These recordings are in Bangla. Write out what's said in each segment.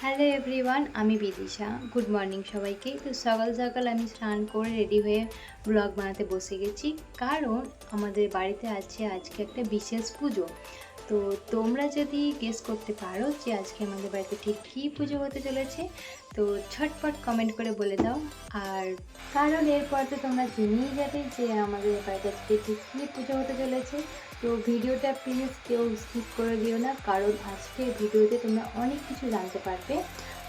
হ্যালো এভরিওয়ান, আমি বিদিশা। গুড মর্নিং সবাইকে। তো সকাল সকাল আমি স্নান করে রেডি হয়ে ব্লগ বানাতে বসে গেছি, কারণ আমাদের বাড়িতে আছে আজকে একটা বিশেষ পুজো। তো তোমরা যদি গেস করতে পারো যে আজকে আমাদের বাড়িতে ঠিক কী পুজো হতে চলেছে, তো ঝটপট কমেন্ট করে বলে দাও। আর কারণ এরপর তো তোমরা জেনেই যাবে যে আমাদের বাড়িতে আজকে ঠিক কী পুজো হতে চলেছে। তো ভিডিওটা প্লিজ কেউ স্কিপ করে দিও না, কারণ আজকে ভিডিওতে তোমরা অনেক কিছু জানতে পারবে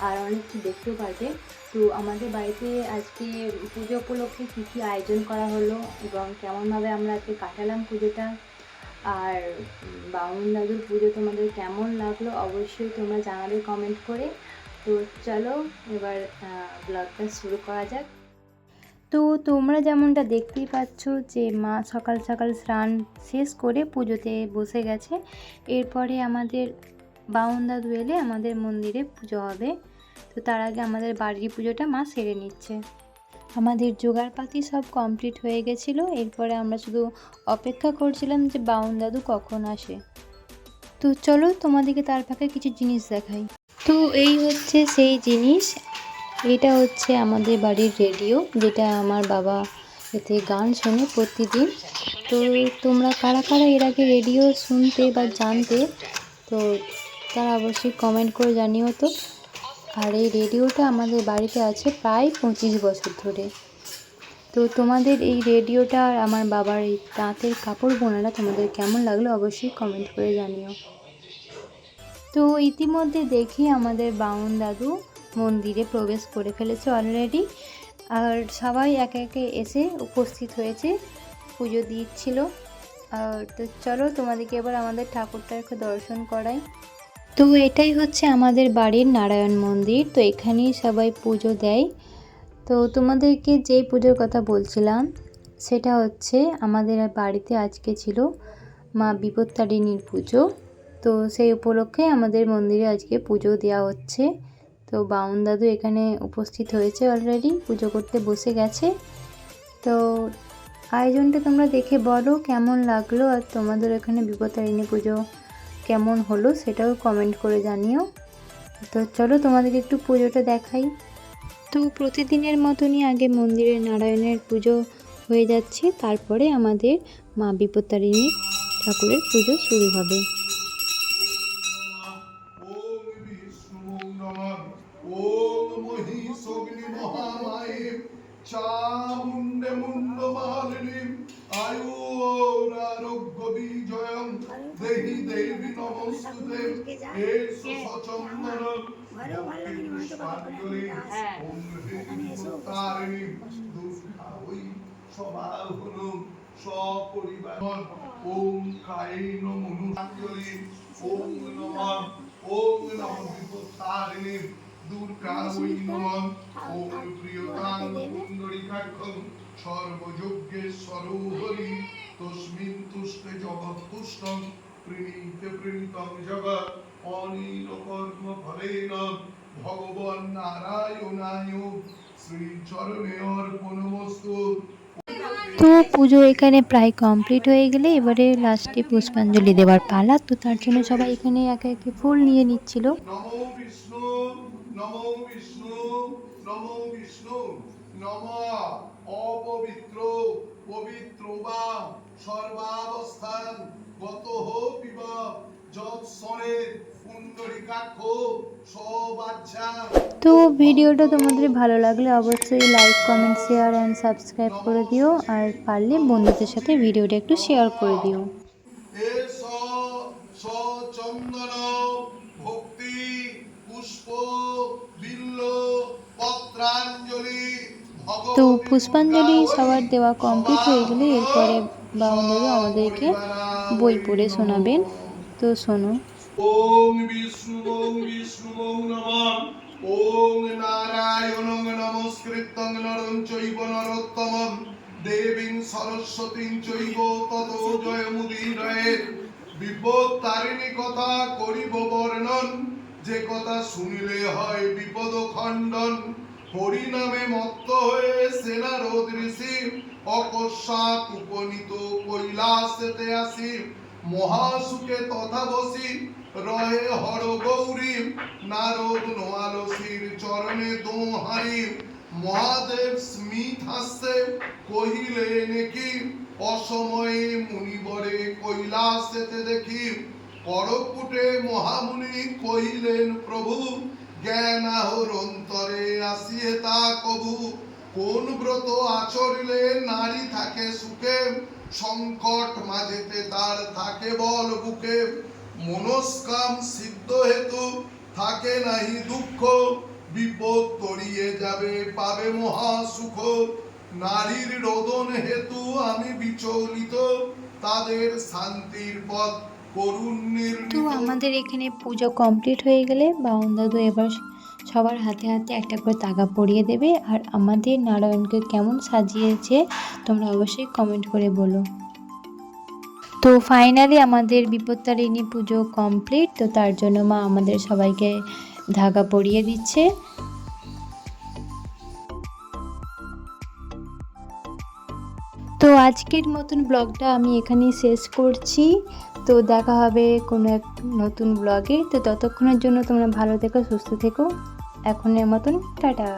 আর অনেক কিছু দেখতেও পারবে। তো আমাদের বাড়িতে আজকে পুজো উপলক্ষে কী কী আয়োজন করা হলো এবং কেমনভাবে আমরা আজকে কাটালাম পুজোটা, আর বাউন দাদুর পুজো তোমাদের কেমন লাগলো অবশ্যই তোমরা জানাবে কমেন্ট করে। তো চলো এবার ব্লগটা শুরু করা যাক। তো তোমরা যেমনটা দেখতেই পাচ্ছ যে মা সকাল সকাল স্নান শেষ করে পুজোতে বসে গেছে। এরপরে আমাদের বাউন দাদু এলে আমাদের মন্দিরে পুজো হবে। তো তার আগে আমাদের বাড়ির পুজোটা মা সেরে নিচ্ছে। আমাদের জোগাড়পাতি সব কমপ্লিট হয়ে গেছিলো। এরপরে আমরা শুধু অপেক্ষা করছিলাম যে বাউন দাদু কখন আসে। তো চলো তোমাদেরকে তার ফাঁকে কিছু জিনিস দেখাই। তো এই হচ্ছে সেই জিনিস। এটা হচ্ছে আমাদের বাড়ির রেডিও, যেটা আমার বাবা এতে গান শোনে প্রতিদিন। তো তোমরা কারা কারা এর আগে রেডিও শুনতে বা জানতে, তো তারা অবশ্যই কমেন্ট করে জানিও তো। আর এই রেডিওটা আমাদের বাড়িতে আছে প্রায় 25 বছর ধরে। তো তোমাদের এই রেডিওটা আর আমার বাবার এই তাঁতের কাপড় বোনাটা তোমাদের কেমন লাগলো অবশ্যই কমেন্ট করে জানিও। তো ইতিমধ্যে দেখি আমাদের বাউন দাদু মন্দিরে প্রবেশ করে ফেলেছে অলরেডি, আর সবাই একে একে এসে উপস্থিত হয়েছে, পুজো দিচ্ছিল। আর তো চলো তোমাদেরকে এবার আমাদের ঠাকুরটা একটু দর্শন করাই। তো এটাই হচ্ছে আমাদের বাড়ির নারায়ণ মন্দির। তো এখানেই সবাই পুজো দেয়। তো তোমাদেরকে যেই পুজোর কথা বলছিলাম সেটা হচ্ছে আমাদের বাড়িতে আজকে ছিল মা বিপত্তারিণীর পুজো। তো সেই উপলক্ষে আমাদের মন্দিরে আজকে পুজো দেওয়া হচ্ছে। তো বাউন দাদু এখানে উপস্থিত হয়েছে, অলরেডি পুজো করতে বসে গেছে। তো আয়োজনটা তোমরা দেখে বলো কেমন লাগলো, আর তোমাদের এখানে বিপত্তারিণী পুজো কেমন হলো সেটাও কমেন্ট করে জানিও। তো চলো তোমাদেরকে একটু পুজোটা দেখাই। তো প্রতিদিনের মতনই আগে মন্দিরে নারায়ণের পুজো হয়ে যাচ্ছে, তারপরে আমাদের মা বিপত্তারিণী ঠাকুরের পুজো শুরু হবে। চামুণ্ডে মুন্ডমালিনী আয়ুরারোগ্য বিজয়ং দেহি দেবী নমস্তুতে এসো সচন্দন পুষ্পাঞ্জলি ওম হ্রিং দুর্গাবৈ সবাহনম সপরিবার ওম কায়েন মনুষ্যাঞ্জলি ওম নমঃ বিপত্তারিণী দুর্গাবৈ নমঃ ওম প্রিয়তাং পুণ্ডরীকাক্ষং সর্বযজ্ঞেশ্বরো হরি তস্মিন তুষ্টে জগৎতুষ্টং প্রীণীতে প্রীণিতং জগৎ অনিল কর্ম ফলেন ভগবান নারায়ণায় শ্রীচরণে অর্পণমস্তু। তো পুজো এখানে প্রায় কমপ্লিট হয়ে গেলে এবারে লাস্টে পুষ্পাঞ্জলি দেওয়ার পালা। তো তার জন্য সবাই এখানে একে একে ফুল নিয়ে নিচ্ছিল। নমো বিষ্ণু নমো বিষ্ণু নমো বিষ্ণু নমঃ অপবিত্র পবিত্র বা সর্বাবস্থান গতঃ পিবা যৎসরে পুণ্ডরীকাক্ষ সবাচ্ছা। তো ভিডিওটা তোমাদের ভালো লাগলে অবশ্যই like comment share and subscribe করে দিও, আর পারলে বন্ধুদের সাথে ভিডিওটা একটু শেয়ার করে দিও। চন্দন ভক্তি পুষ্প বিল্ল পত্রাঞ্জলি। তো পুষ্পাঞ্জলি সবার দেওয়া কমপ্লিট হয়ে গেলে এরপরে বাউন দাদু আমাদেরকে বই পড়ে শোনাবেন। তো শোনো। ওম বিষ্ণু নমঃ ওম নারায়ণং নমস্কৃত্যং নরং চৈব নরোত্তমং দেবীং সরস্বতীং চৈব ততো জয়মুদীরয়েৎ। বিপত্তারিণী কথা করিব বর্ণন, যে কথা শুনিলে হয় বিপদ খণ্ডন। হরি নামে মত্ত হয়ে সেনারদ ঋষি অকস্মাৎ উপনীত কৈলাসেতে আসি মহাসুখে তথা বসি রহে হর গৌরী নারদ নোয়ালসির চরণে দোহারি মহাদেব স্মিত হাস্যে কহিলেন কি অসময়ে মুনিবরে কৈলাসেতে দেখি পরকুটে মহামুনি কহিলেন প্রভু জ্ঞান আহর অন্তরে আসিয়ে তা কবু কোন ব্রত আচরিলে নারী থাকে সুখে সংকট মাঝেতে তার থাকে বল বুকে মনস্কাম সিদ্ধ হেতু থাকে নাহি দুঃখ বিপদ তরিয়ে যাবে পাবে মহা সুখ নারীর রোদন হেতু আমি বিচলিত তাদের শান্তির পথ করুণ তো নির্মিত। আমাদের এখানে পুজো কমপ্লিট হয়ে গেলে বাউন দাদু এবার সবার হাতে হাতে একটা করে তাগা পরিয়ে দেবে। আর আমাদের নারায়ণকে কেমন সাজিয়েছে তোমরা অবশ্যই কমেন্ট করে বলো। তো ফাইনালি আমাদের বিপত্তারিণী পুজো কমপ্লিট। তো তার জন্য মা আমাদের সবাইকে ধাগা পরিয়ে দিচ্ছে। তো আজকের মতন ব্লগটা আমি এখানেই শেষ করছি। তো দেখা হবে কোনো এক নতুন ব্লগে। তো ততক্ষণের জন্য তোমরা ভালো থেকো, সুস্থ থেকো। এখনের মতন টাটা।